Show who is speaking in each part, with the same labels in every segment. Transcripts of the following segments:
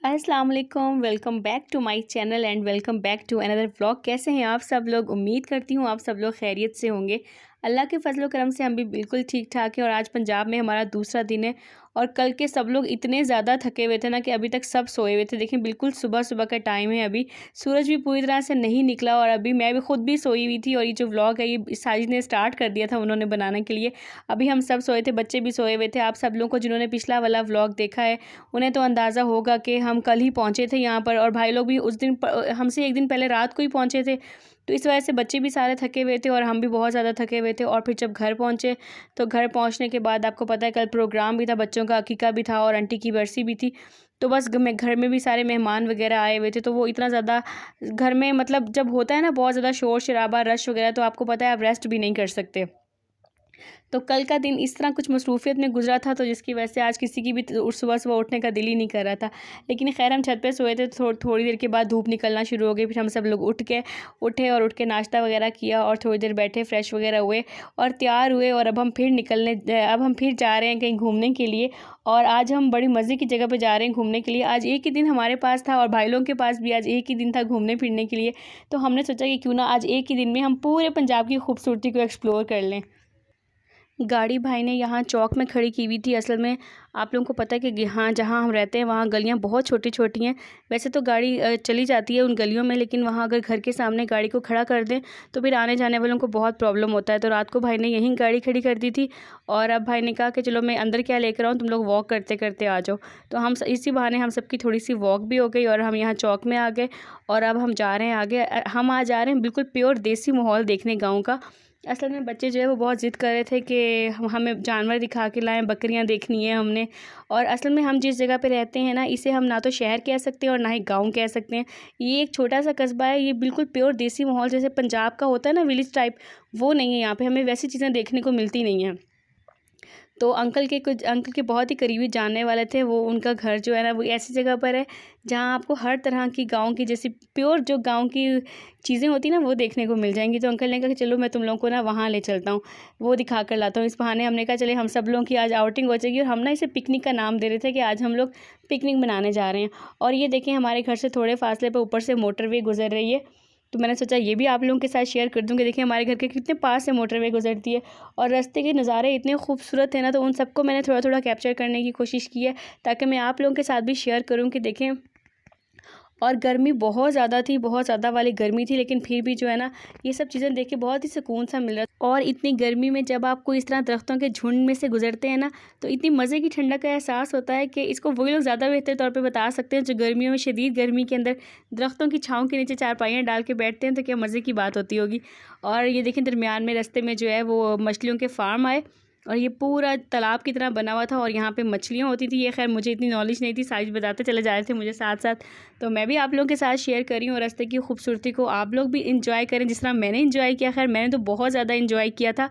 Speaker 1: अस्सलाम वालेकुम, welcome back to my channel and welcome back to another vlog. कैसे हैं आप सब लोग? उम्मीद करती हूँ आप सब लोग खैरियत से होंगे। अल्लाह के फजल करम से हम भी बिल्कुल ठीक ठाक हैं। और आज पंजाब में हमारा दूसरा दिन है और कल के सब लोग इतने ज़्यादा थके हुए थे ना कि अभी तक सब सोए हुए थे। देखिए बिल्कुल सुबह सुबह का टाइम है, अभी सूरज भी पूरी तरह से नहीं निकला और अभी मैं भी खुद भी सोई हुई थी। और ये जो व्लॉग है ये साजिद ने स्टार्ट कर दिया था उन्होंने बनाने के लिए। अभी हम सब सोए थे, बच्चे भी सोए हुए थे। आप सब लोगों को जिन्होंने पिछला वाला व्लॉग देखा है उन्हें तो अंदाज़ा होगा कि हम कल ही पहुँचे थे यहाँ पर, और भाई लोग भी उस दिन हमसे एक दिन पहले रात को ही पहुँचे थे। तो इस वजह से बच्चे भी सारे थके हुए थे और हम भी बहुत ज़्यादा थके हुए थे। और फिर जब घर पहुँचे तो घर पहुँचने के बाद आपको पता है कल प्रोग्राम भी था, बच्चों का अकीका भी था और आंटी की बरसी भी थी। तो बस घर में भी सारे मेहमान वगैरह आए हुए थे, तो वो इतना ज़्यादा घर में मतलब जब होता है ना बहुत ज़्यादा शोर शराबा रश वगैरह, तो आपको पता है आप रेस्ट भी नहीं कर सकते। तो कल का दिन इस तरह कुछ मसरूफ़ियत में गुजरा था, तो जिसकी वजह से आज किसी की भी सुबह सुबह उठने का दिल ही नहीं कर रहा था। लेकिन खैर हम छत पे सोए थे, तो थोड़ी देर के बाद धूप निकलना शुरू हो गई। फिर हम सब लोग उठे और उठ के नाश्ता वगैरह किया और थोड़ी देर बैठे, फ्रेश वगैरह हुए और तैयार हुए। और अब हम फिर जा रहे हैं कहीं घूमने के लिए। और आज हम बड़ी मज़े की जगह पे जा रहे हैं घूमने के लिए। आज एक ही दिन हमारे पास था और भाई लोगों के पास भी आज एक ही दिन था घूमने फिरने के लिए। तो हमने सोचा कि क्यों ना आज एक ही दिन में हम पूरे पंजाब की खूबसूरती को एक्सप्लोर कर लें। गाड़ी भाई ने यहाँ चौक में खड़ी की हुई थी। असल में आप लोगों को पता है कि यहाँ जहाँ हम रहते हैं वहाँ गलियाँ बहुत छोटी छोटी हैं। वैसे तो गाड़ी चली जाती है उन गलियों में, लेकिन वहाँ अगर घर के सामने गाड़ी को खड़ा कर दें तो फिर आने जाने वालों को बहुत प्रॉब्लम होता है। तो रात को भाई ने यहीं गाड़ी खड़ी कर दी थी और अब भाई ने कहा कि चलो मैं अंदर क्या लेकर आऊँ, तुम लोग वॉक करते करते आ जाओ। तो हम इसी बहाने हम सबकी थोड़ी सी वॉक भी हो गई और हम यहाँ चौक में आ गए। और अब हम जा रहे हैं आगे। हम आज जा रहे हैं बिल्कुल प्योर देसी माहौल देखने गाँव का। असल में बच्चे जो है वो बहुत ज़िद कर रहे थे कि हमें जानवर दिखा के लाएं, बकरियां देखनी है हमने। और असल में हम जिस जगह पे रहते हैं ना, इसे हम ना तो शहर कह सकते हैं और ना ही गांव कह सकते हैं। ये एक छोटा सा कस्बा है। ये बिल्कुल प्योर देसी माहौल जैसे पंजाब का होता है ना, विलेज टाइप, वो नहीं है यहाँ पे। हमें वैसी चीज़ें देखने को मिलती नहीं हैं। तो अंकल के बहुत ही करीबी जानने वाले थे वो। उनका घर जो है ना वो ऐसी जगह पर है जहाँ आपको हर तरह की गांव की जैसी प्योर जो गांव की चीज़ें होती ना वो देखने को मिल जाएंगी। तो अंकल ने कहा कि चलो मैं तुम लोगों को ना वहाँ ले चलता हूँ, वो दिखा कर लाता हूँ। इस बहाने हमने कहा चले हम सब लोगों की आज आउटिंग हो जाएगी। और हम ना इसे पिकनिक का नाम दे रहे थे कि आज हम लोग पिकनिक मनाने जा रहे हैं। और ये देखें हमारे घर से थोड़े फासले पर ऊपर से मोटरवे गुजर रही है। तो मैंने सोचा ये भी आप लोगों के साथ शेयर कर दूँ कि देखिए हमारे घर के कितने पास से मोटरवे गुजरती है और रास्ते के नज़ारे इतने खूबसूरत हैं ना। तो उन सबको मैंने थोड़ा थोड़ा कैप्चर करने की कोशिश की है ताकि मैं आप लोगों के साथ भी शेयर करूँ कि देखें। और गर्मी बहुत ज़्यादा थी, बहुत ज़्यादा वाली गर्मी थी, लेकिन फिर भी जो है ना ये सब चीज़ें देख के बहुत ही सुकून सा मिल रहा था। और इतनी गर्मी में जब आपको इस तरह दरख्तों के झुंड में से गुजरते हैं ना, तो इतनी मज़े की ठंडक का एहसास होता है कि इसको वही लोग ज़्यादा बेहतर तौर पे बता सकते हैं जो गर्मियों में, शदीद गर्मी के अंदर दरख्तों की छाँव के नीचे चारपाइयाँ डाल के बैठते हैं। तो क्या मज़े की बात होती होगी। और ये देखें दरमियान में रास्ते में जो है वो मछलियों के फार्म आए और ये पूरा तालाब की तरह बना हुआ था और यहाँ पे मछलियाँ होती थी। ये खैर मुझे इतनी नॉलेज नहीं थी, साइज बताते चले जा रहे थे मुझे साथ साथ। तो मैं भी आप लोगों के साथ शेयर कर रही हूँ रास्ते की खूबसूरती को। आप लोग भी इंजॉय करें जिस तरह मैंने इंजॉय किया। खैर मैंने तो बहुत ज़्यादा इंजॉय किया था।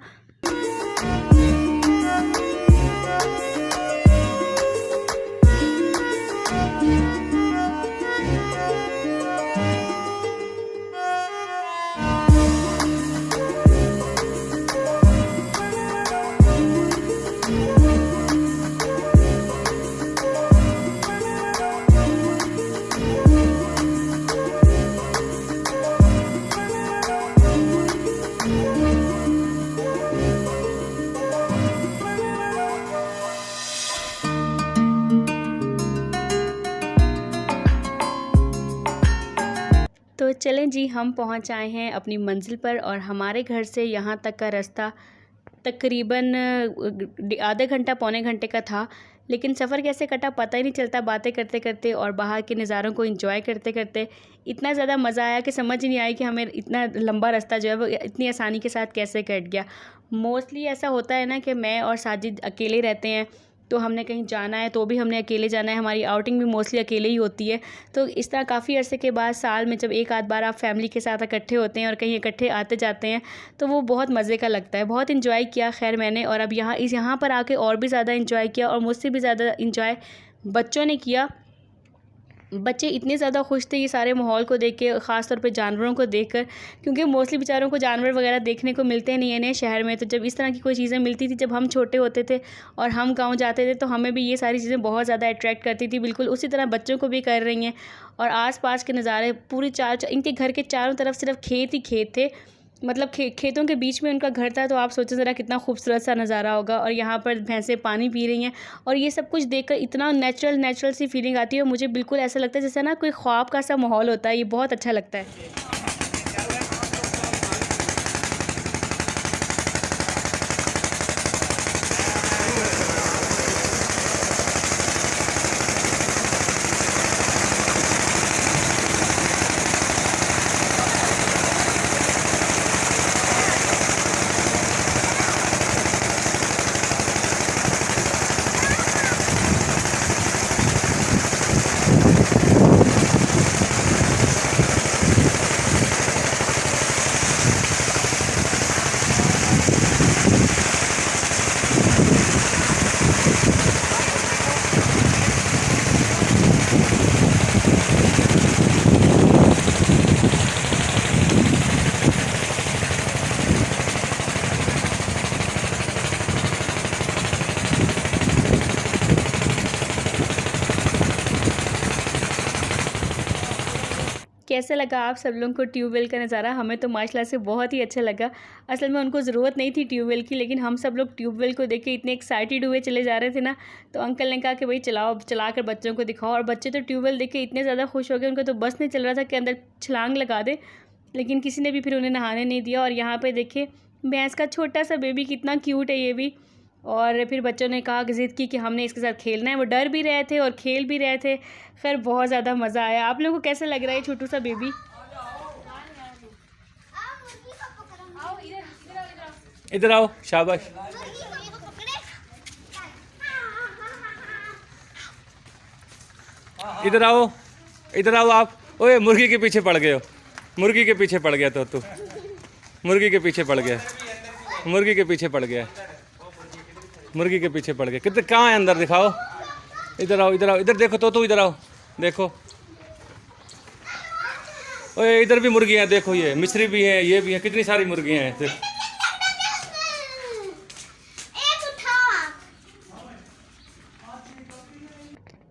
Speaker 1: तो चलें जी, हम पहुंच आए हैं अपनी मंजिल पर और हमारे घर से यहाँ तक का रास्ता तकरीबन आधा घंटा पौने घंटे का था। लेकिन सफ़र कैसे कटा पता ही नहीं चलता, बातें करते करते और बाहर के नज़ारों को एंजॉय करते करते इतना ज़्यादा मज़ा आया कि समझ ही नहीं आई कि हमें इतना लंबा रास्ता जो है वो इतनी आसानी के साथ कैसे कट गया। मोस्टली ऐसा होता है ना कि मैं और साजिद अकेले रहते हैं, तो हमने कहीं जाना है तो भी हमने अकेले जाना है। हमारी आउटिंग भी मोस्टली अकेले ही होती है। तो इस तरह काफ़ी अरसे के बाद साल में जब एक आध बार आप फैमिली के साथ इकट्ठे होते हैं और कहीं इकट्ठे आते जाते हैं तो वो बहुत मज़े का लगता है। बहुत इन्जॉय किया खैर मैंने। और अब यहाँ पर आके और भी ज़्यादा इन्जॉय किया और मुझसे भी ज़्यादा इन्जॉय बच्चों ने किया। बच्चे इतने ज़्यादा खुश थे ये सारे माहौल को देख के, ख़ास तौर पे जानवरों को देखकर, क्योंकि मोस्टली बेचारों को जानवर वगैरह देखने को मिलते नहीं है नए शहर में। तो जब इस तरह की कोई चीज़ें मिलती थी, जब हम छोटे होते थे और हम गाँव जाते थे, तो हमें भी ये सारी चीज़ें बहुत ज़्यादा अट्रैक्ट करती थी। बिल्कुल उसी तरह बच्चों को भी कर रही हैं। और आस-पास के नज़ारे पूरी इनके घर के चारों तरफ सिर्फ खेत ही खेत थे, मतलब खेतों के बीच में उनका घर था। तो आप सोचो ज़रा कितना खूबसूरत सा नज़ारा होगा। और यहाँ पर भैंसें पानी पी रही हैं और ये सब कुछ देखकर इतना नेचुरल सी फीलिंग आती है। मुझे बिल्कुल ऐसा लगता है जैसे ना कोई ख्वाब का सा माहौल होता है। ये बहुत अच्छा लगता है। कैसा लगा आप सब लोगों को ट्यूबवेल का नज़ारा? हमें तो माशाल्लाह से बहुत ही अच्छा लगा। असल में उनको ज़रूरत नहीं थी ट्यूबवेल की, लेकिन हम सब लोग ट्यूबवेल को देख के इतने एक्साइटेड हुए चले जा रहे थे ना, तो अंकल ने कहा कि भाई चलाओ, चला कर बच्चों को दिखाओ। और बच्चे तो ट्यूबवेल देख के इतने ज़्यादा खुश हो गए, उनको तो बस नहीं चल रहा था कि अंदर छलांग लगा दे, लेकिन किसी ने भी फिर उन्हें नहाने नहीं दिया। और यहाँ पर देखिए भैंस का छोटा सा बेबी कितना क्यूट है ये भी। और फिर बच्चों ने कहा कि ज़िद की कि हमने इसके साथ खेलना है। वो डर भी रहे थे और खेल भी रहे थे। खैर बहुत ज़्यादा मज़ा आया। आप लोगों को कैसा लग रहा है छोटू सा बेबी?
Speaker 2: इधर आओ, शाबाश। इधर आओ, इधर आओ आप। ओए मुर्गी के पीछे पड़ गए हो, मुर्गी के पीछे पड़ गया तो तू, मुर्गी के पीछे पड़ गया, मुर्गी के पीछे पड़ गया, मुर्गी के पीछे पड़ गया। कितने कहाँ है अंदर दिखाओ। इधर आओ, इधर आओ, इधर देखो तो इधर आओ, देखो। ओए इधर भी मुर्गियाँ हैं, देखो ये मिस्री भी है, ये भी है, कितनी सारी मुर्गियाँ हैं।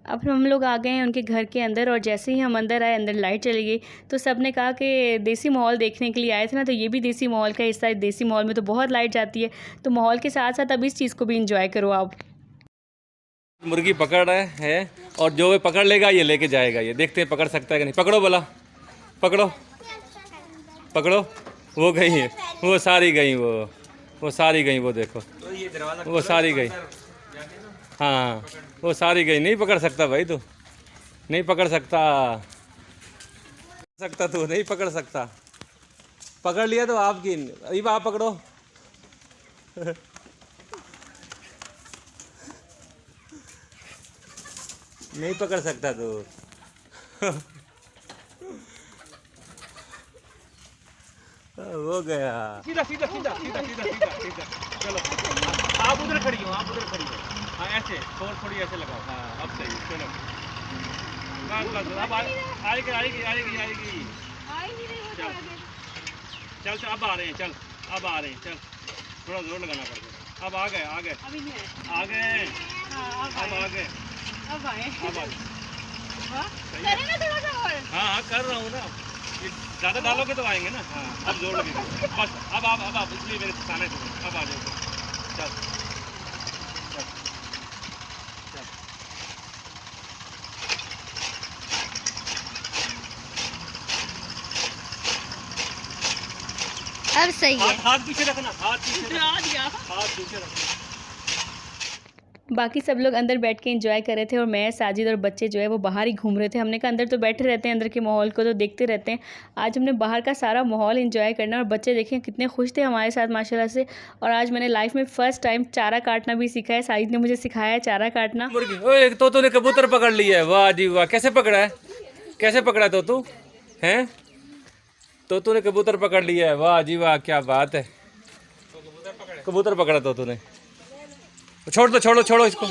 Speaker 1: अब हम लोग आ गए हैं उनके घर के अंदर। और जैसे ही हम अंदर आए, अंदर लाइट चली गई, तो सब ने कहा कि देसी माहौल देखने के लिए आए थे ना, तो ये भी देसी माहौल का हिस्सा है। देसी माहौल में तो बहुत लाइट जाती है, तो माहौल के साथ साथ अब इस चीज़ को भी इंजॉय करो आप।
Speaker 2: मुर्गी पकड़ रहा है और जो वे पकड़ लेगा ये लेके जाएगा। ये देखते हैं पकड़ सकता है कि नहीं। पकड़ो बोला, पकड़ो पकड़ो। वो गई है, वो सारी गई, वो सारी गई, वो देखो वो सारी गई। हाँ वो सारी गई। नहीं पकड़ सकता भाई तू, नहीं पकड़ सकता, तू नहीं पकड़ सकता। पकड़ लिया तो आपकी। अभी आप पकड़ो। नहीं पकड़ सकता तू। हो गया। सीधा सीधा सीधा सीधा सीधा सीधा सीधा। चलो आप उधर खड़ी हो, आप उधर खड़ी हो। हाँ ऐसे थोड़ी ऐसे लगाओ। हाँ अब सही। चलो अब आएगी आएगी आएगी आएगी। चल चल अब आ रहे हैं, चल अब आ रहे हैं, चल थोड़ा जोर लगाना पड़ेगा। अब आ गए आ गए आ गए, अब आ गए, अब आए, अब आ गए। हाँ कर रहा हूँ ना, ज़्यादा डालोगे तो आएंगे ना। हाँ अब जोर लगेगा बस। अब इसलिए मेरे खाने से अब आ जाओ। चल चल चल।
Speaker 3: अब सही है।
Speaker 2: हाथ पीछे रखना, हाथ पीछे रखना।
Speaker 1: बाकी सब लोग अंदर बैठ के एंजॉय कर रहे थे और मैं, साजिद और बच्चे जो है वो बाहर ही घूम रहे थे। हमने कहा अंदर तो बैठे रहते हैं, अंदर के माहौल को तो देखते रहते हैं। आज हमने बाहर का सारा माहौल एंजॉय करना। और बच्चे देखें कितने खुश थे हमारे साथ माशाल्लाह से। और आज मैंने लाइफ में फ़र्स्ट टाइम चारा काटना भी सीखा है। साजिद ने मुझे सिखाया है चारा काटना।
Speaker 2: मुर्गी, ओए तोतू ने कबूतर पकड़ लिया है। वाह जी वाह, कैसे पकड़ा है, कैसे पकड़ा तोतू हैं? तोतू ने कबूतर पकड़ लिया है। वाह जी वाह, क्या बात है। कबूतर पकड़ा तोतू ने। छोड़ दो, छोड़ो छोड़ो इसको,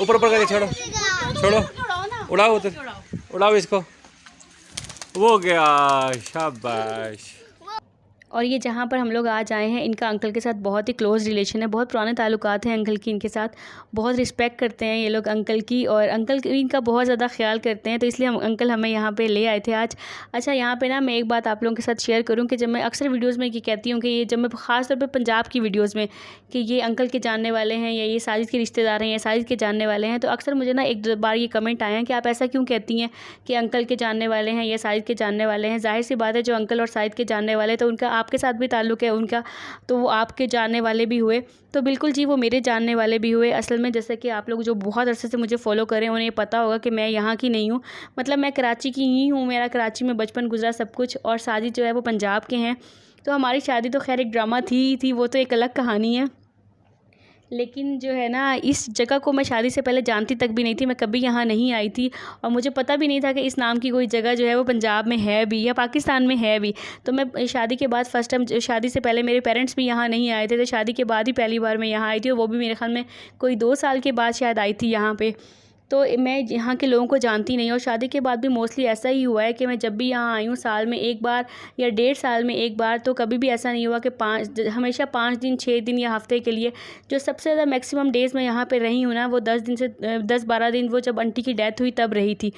Speaker 2: ऊपर ऊपर करके छोड़ो, छोड़ो, उड़ाओ उधर। उड़ाओ इसको, वो गया, शाबाश।
Speaker 1: और ये जहाँ पर हम लोग आज आए हैं, इनका अंकल के साथ बहुत ही क्लोज़ रिलेशन है, बहुत पुराने ताल्लुकात हैं अंकल की इनके साथ, बहुत रिस्पेक्ट करते हैं ये लोग अंकल की, और अंकल इनका बहुत ज़्यादा ख्याल करते हैं, तो इसलिए अंकल हमें यहाँ पे ले आए थे आज। अच्छा, यहाँ पे ना मैं एक बात आप लोगों के साथ शेयर करूँ कि जब मैं अक्सर वीडियोज़ में ये कहती हूँ कि ये, जब मैं ख़ास तौर पर पंजाब की वीडियोज़ में कि ये अंकल के जानने वाले हैं या ये साजिद के रिश्तेदार हैं या साजिद के जानने वाले हैं, तो अक्सर मुझे ना एक बार ये कमेंट आया है कि आप ऐसा क्यों कहती हैं कि अंकल के जानने वाले हैं या साजिद के जानने वाले हैं। ज़ाहिर सी बात है, जो अंकल और साजिद के जानने वाले तो उनका आपके साथ भी ताल्लुक़ है उनका, तो वो आपके जानने वाले भी हुए। तो बिल्कुल जी, वो मेरे जानने वाले भी हुए। असल में जैसे कि आप लोग जो बहुत अरसे से मुझे फॉलो करें उन्हें ये पता होगा कि मैं यहाँ की नहीं हूँ, मतलब मैं कराची की ही हूँ, मेरा कराची में बचपन गुजरा सब कुछ, और साजिद जो है वो पंजाब के हैं। तो हमारी शादी तो खैर एक ड्रामा थी, वो तो एक अलग कहानी है। लेकिन जो है ना, इस जगह को मैं शादी से पहले जानती तक भी नहीं थी, मैं कभी यहाँ नहीं आई थी, और मुझे पता भी नहीं था कि इस नाम की कोई जगह जो है वो पंजाब में है भी या पाकिस्तान में है भी। तो मैं शादी के बाद फर्स्ट टाइम, शादी से पहले मेरे पेरेंट्स भी यहाँ नहीं आए थे, तो शादी के बाद ही पहली बार मैं यहाँ आई थी, और वो भी मेरे ख्याल में कोई 2 साल के बाद शायद आई थी यहाँ पर। तो मैं यहाँ के लोगों को जानती नहीं, और शादी के बाद भी मोस्टली ऐसा ही हुआ है कि मैं जब भी यहाँ आई हूँ साल में 1 बार या 1.5 साल में 1 बार, तो कभी भी ऐसा नहीं हुआ कि हमेशा 5 दिन 6 दिन या हफ्ते के लिए। जो सबसे ज़्यादा मैक्सिमम डेज़ मैं यहाँ पे रही हूँ ना, वो 10 दिन से 10-12 दिन, वो जब आंटी की डेथ हुई तब रही थी।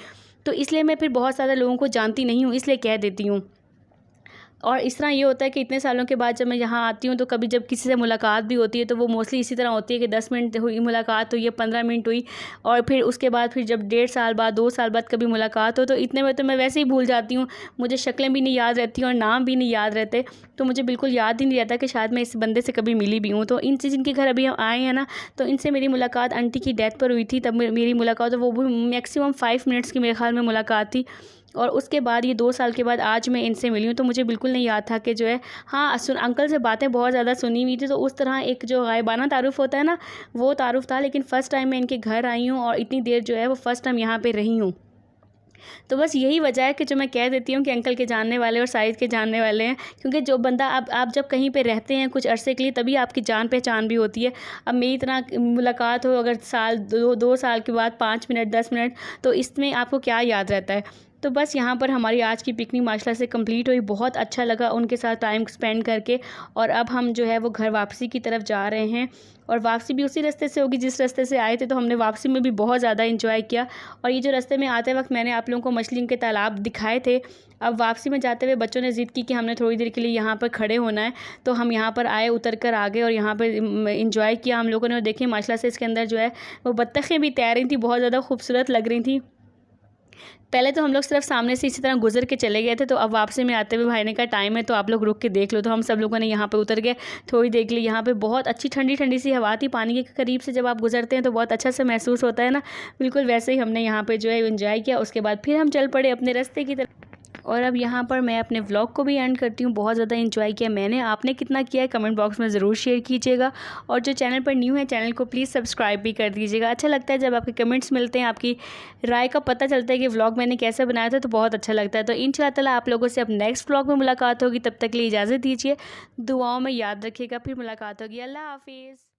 Speaker 1: तो इसलिए मैं फिर बहुत सारे लोगों को जानती नहीं हूँ, इसलिए कह देती हूँ। और इस तरह ये होता है कि इतने सालों के बाद जब मैं यहाँ आती हूँ, तो कभी जब किसी से मुलाकात भी होती है तो वो मोस्टली इसी तरह होती है कि 10 मिनट हुई मुलाकात हुई या 15 मिनट हुई, और फिर उसके बाद फिर जब 1.5 साल बाद 2 साल बाद कभी मुलाकात हो, तो इतने में तो मैं वैसे ही भूल जाती हूँ, मुझे शक्लें भी नहीं याद रहती और नाम भी नहीं याद रहते, तो मुझे बिल्कुल याद ही नहीं रहता कि शायद मैं इस बंदे से कभी मिली भी हूँ। तो इनसे जिनके घर अभी हम आए हैं ना, तो इनसे मेरी मुलाकात आंटी की डेथ पर हुई थी, तब मेरी मुलाकात, वो भी मैक्सिमम 5 मिनट्स की मेरे ख्याल में मुलाकात थी। और उसके बाद ये 2 साल के बाद आज मैं इनसे मिली हूँ, तो मुझे बिल्कुल नहीं याद था कि जो है, हाँ अंकल से बातें बहुत ज़्यादा सुनी हुई थी, तो उस तरह एक जो गायबाना तारुफ़ होता है ना, वो तारुफ़ था। लेकिन फ़र्स्ट टाइम मैं इनके घर आई हूँ और इतनी देर जो है वो फ़र्स्ट टाइम यहाँ पे रही हूँ। तो बस यही वजह है कि जो मैं कह देती हूँ कि अंकल के जानने वाले और साइद के जानने वाले हैं, क्योंकि जो बंदा आप जब कहीं पे रहते हैं कुछ अरसे के लिए, तभी आपकी जान पहचान भी होती है। अब मेरी तरह मुलाकात हो अगर साल 2 साल के बाद 5 मिनट 10 मिनट, तो इसमें आपको क्या याद रहता है। तो बस यहाँ पर हमारी आज की पिकनिक माशाल्लाह से कंप्लीट हुई, बहुत अच्छा लगा उनके साथ टाइम स्पेंड करके। और अब हम जो है वो घर वापसी की तरफ जा रहे हैं, और वापसी भी उसी रास्ते से होगी जिस रास्ते से आए थे, तो हमने वापसी में भी बहुत ज़्यादा इंजॉय किया। और ये जो रास्ते में आते वक्त मैंने आप लोगों को मछली के तालाब दिखाए थे, अब वापसी में जाते हुए बच्चों ने ज़िद की कि हमने थोड़ी देर के लिए यहाँ पर खड़े होना है, तो हम यहाँ पर आए, उतर कर आ गए और यहाँ पर इंजॉय किया हम लोगों ने। और देखिए माशाल्लाह से इसके अंदर जो है वो बत्तखें भी तैर रही थी, बहुत ज़्यादा खूबसूरत लग रही थी। पहले तो हम लोग सिर्फ सामने से इसी तरह गुजर के चले गए थे, तो अब वापसी में आते हुए भाई ने कहा टाइम है तो आप लोग रुक के देख लो, तो हम सब लोगों ने यहाँ पे उतर गए, थोड़ी देख ली। यहाँ पे बहुत अच्छी ठंडी ठंडी सी हवा थी, पानी के करीब से जब आप गुजरते हैं तो बहुत अच्छा से महसूस होता है ना, बिल्कुल वैसे ही हमने यहाँ पे जो है एंजॉय किया। उसके बाद फिर हम चल पड़े अपने रास्ते की तरफ। और अब यहाँ पर मैं अपने व्लॉग को भी एंड करती हूँ। बहुत ज़्यादा एंजॉय किया मैंने, आपने कितना किया है कमेंट बॉक्स में ज़रूर शेयर कीजिएगा। और जो चैनल पर न्यू है, चैनल को प्लीज़ सब्सक्राइब भी कर दीजिएगा। अच्छा लगता है जब आपके कमेंट्स मिलते हैं, आपकी राय का पता चलता है कि व्लॉग मैंने कैसे बनाया था, तो बहुत अच्छा लगता है। तो इंशाअल्लाह आप लोगों से अब नेक्स्ट व्लॉग में मुलाकात होगी, तब तक के लिए इजाज़त दीजिए, दुआओं में याद रखिएगा, फिर मुलाकात होगी। अल्लाह हाफिज़।